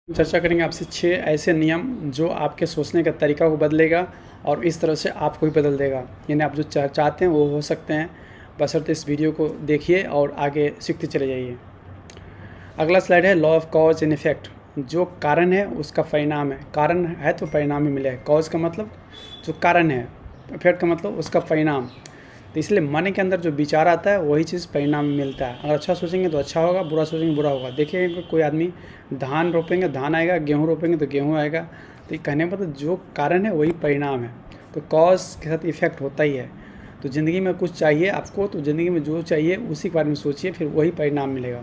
चर्चा करेंगे आपसे 6 ऐसे नियम जो आपके सोचने का तरीका को बदलेगा और इस तरह से आपको भी बदल देगा। यानी आप जो चाहते हैं वो हो सकते हैं, बशर्ते इस वीडियो को देखिए और आगे सीखते चले जाइए। अगला स्लाइड है law of cause and effect. जो कारण है उसका परिणाम है, कारण है तो परिणाम ही मिलेगा। कॉज का मतलब जो कारण है, इफेक्ट का मतलब उसका परिणाम। तो इसलिए मन के अंदर जो विचार आता है वही चीज़ परिणाम में मिलता है। अगर अच्छा सोचेंगे तो अच्छा होगा, बुरा सोचेंगे बुरा होगा। देखिए कोई आदमी धान रोपेंगे धान आएगा, गेहूँ रोपेंगे तो गेहूँ आएगा। तो ये कहने का मतलब जो कारण है वही परिणाम है। तो कॉज के साथ इफेक्ट होता ही है। तो ज़िंदगी में कुछ चाहिए आपको, तो ज़िंदगी में जो चाहिए उसी के बारे में सोचिए, फिर वही परिणाम मिलेगा।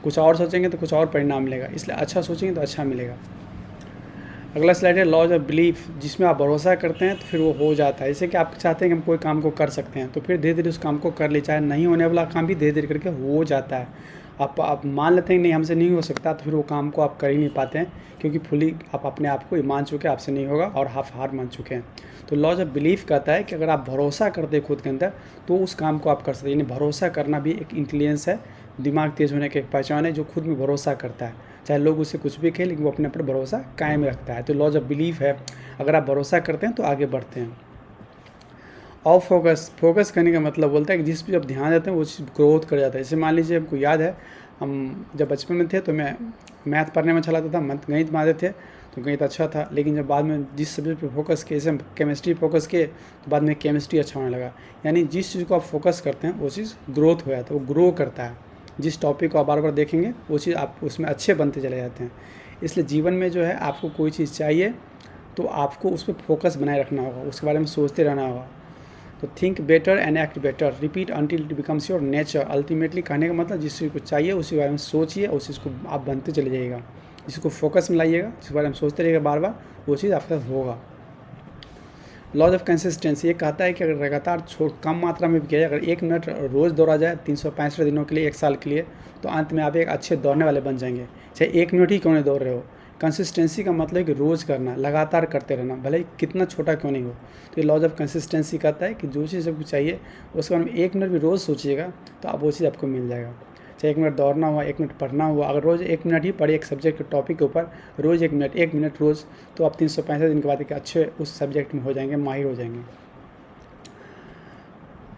कुछ और सोचेंगे तो कुछ और परिणाम मिलेगा, इसलिए अच्छा सोचेंगे तो अच्छा मिलेगा। अगला स्लाइड है लॉज ऑफ बिलीफ, जिसमें आप भरोसा करते हैं तो फिर वो हो जाता है। जैसे कि आप चाहते हैं कि हम कोई काम को कर सकते हैं तो फिर धीरे धीरे उस काम को कर ले, चाहे नहीं होने वाला काम भी धीरे धीरे करके हो जाता है। आप मान लेते हैं कि नहीं हमसे नहीं हो सकता, तो फिर वो काम को आप कर ही नहीं पाते हैं, क्योंकि फुली आप अपने आप को मान चुके हैं आपसे नहीं होगा और आप हार मान चुके हैं। तो लॉज ऑफ बिलीफ कहता है कि अगर आप भरोसा करते हैं खुद के अंदर तो उस काम को आप कर सकते हैं। यानी भरोसा करना भी एक इंटेलिजेंस है, दिमाग तेज़ होने की एक पहचान है, जो खुद में भरोसा करता है। चाहे लोग उससे कुछ भी कहें लेकिन वो अपने पर भरोसा कायम रखता है। तो लॉज ऑफ बिलीफ है, अगर आप भरोसा करते हैं तो आगे बढ़ते हैं। ऑफ फोकस करने का मतलब बोलता है कि जिस भी आप ध्यान देते हैं वो चीज़ ग्रोथ कर जाता है। जैसे मान लीजिए हमको याद है, हम जब बचपन में थे तो मैं मैथ पढ़ने में अच्छा लगता था, गणित मारते थे तो गणित अच्छा था। लेकिन जब बाद में जिस सब्जेक्ट पर फोकस किए, जैसे हम केमिस्ट्री फोकस किए तो बाद में केमिस्ट्री अच्छा होने लगा। यानी जिस चीज़ को आप फोकस करते हैं वो चीज़ ग्रोथ हो जाता है, वो ग्रो करता है। जिस टॉपिक को आप बार बार देखेंगे वो चीज़ आप उसमें अच्छे बनते चले जाते हैं। इसलिए जीवन में जो है आपको कोई चीज़ चाहिए तो आपको उस पर फोकस बनाए रखना होगा, उसके बारे में सोचते रहना होगा। तो think better and act better, repeat until it becomes your nature. Ultimately कहने का मतलब जिस चीज़ को चाहिए उसी बारे में सोचिए, उस चीज़ को आप बनते चले जाइएगा। जिसको फोकस में लाइएगा, जिसके बारे में सोचते रहिएगा बार बार, वो चीज़ आपके साथ होगा। लॉज ऑफ कंसिस्टेंसी ये कहता है कि अगर लगातार कम मात्रा में भी किया जाए, अगर 1 मिनट रोज़ दौड़ा जाए 365 दिनों के लिए, 1 साल के लिए, तो अंत में आप एक अच्छे दौड़ने वाले बन जाएंगे। चाहे 1 मिनट ही क्यों नहीं दौड़ रहे हो। कंसिस्टेंसी का मतलब है कि रोज़ करना, लगातार करते रहना, भले ही कितना छोटा क्यों नहीं हो। तो ये लॉज ऑफ कंसिस्टेंसी कहता है कि जो चीज़ आपको चाहिए उसके बारे में 1 मिनट भी रोज़ सोचिएगा तो आप वो चीज़ आपको मिल जाएगा। चाहे 1 मिनट दौड़ना हुआ, 1 मिनट पढ़ना हुआ, अगर रोज़ 1 मिनट ही पढ़े एक सब्जेक्ट के टॉपिक के ऊपर, रोज़ 1 मिनट रोज़, तो आप 365 दिन के बाद एक अच्छे उस सब्जेक्ट में हो जाएंगे, माहिर हो जाएंगे।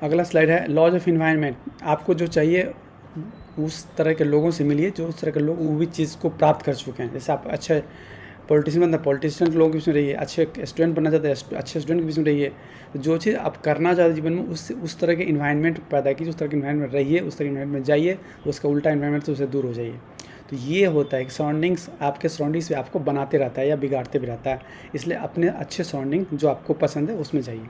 अगला स्लाइड है लॉज ऑफ इन्वायरमेंट। आपको जो चाहिए उस तरह के लोगों से मिलिए जो उस तरह के लोग वो भी चीज़ को प्राप्त कर चुके हैं। जैसे आप अच्छे पॉलिटिशियन बनना, पॉलिटिशियन के लोगों के बीच में रहिए। अच्छे स्टूडेंट बनना चाहते हैं, अच्छे स्टूडेंट के बीच में रहिए। जो चीज़ आप करना चाहते हैं जीवन में, उस तरह के इन्वायरमेंट पैदा कीजिए, उस तरह के इन्वायरमेंट रहिए, उस तरह के इन्वायरमेंट में जाइए, उसका उल्टा इन्वायरमेंट से उससे दूर हो जाइए। तो ये होता है कि सराउंडिंग्स, आपके सराउंडिंग्स भी आपको बनाते रहता है या बिगाड़ते भी रहता है। इसलिए अपने अच्छे सराउंडिंग जो आपको पसंद है उसमें जाइए।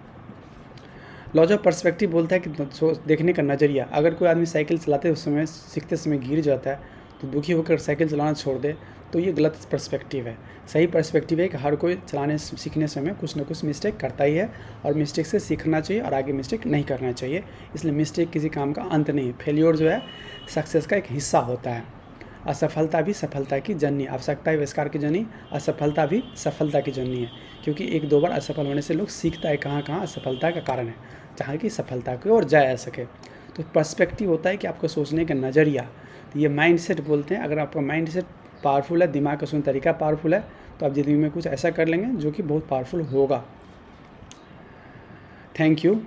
लॉज ऑफ पर्सपेक्टिव बोलता है कि देखने का नज़रिया। अगर कोई आदमी साइकिल चलाते उस समय सीखते समय गिर जाता है तो दुखी होकर साइकिल चलाना छोड़ दे, तो ये गलत पर्सपेक्टिव है। सही पर्सपेक्टिव है कि हर कोई चलाने सीखने समय कुछ ना कुछ मिस्टेक करता ही है और मिस्टेक से सीखना चाहिए और आगे मिस्टेक नहीं करना चाहिए। इसलिए मिस्टेक किसी काम का अंत नहीं है। फेलियर जो है सक्सेस का एक हिस्सा होता है। असफलता भी सफलता की जननी, आवश्यकता आविष्कार की जननी, असफलता भी सफलता की जननी है। क्योंकि 1-2 बार असफल होने से लोग सीखता है कहाँ कहाँ असफलता का कारण है, जहाँ की सफलता की ओर जा सके। तो पर्सपेक्टिव होता है कि आपको सोचने का नज़रिया। तो ये माइंडसेट बोलते हैं। अगर आपका माइंडसेट पावरफुल है, दिमाग का सोचने तरीका पावरफुल है, तो आप ज़िंदगी में कुछ ऐसा कर लेंगे जो कि बहुत पावरफुल होगा। Thank you.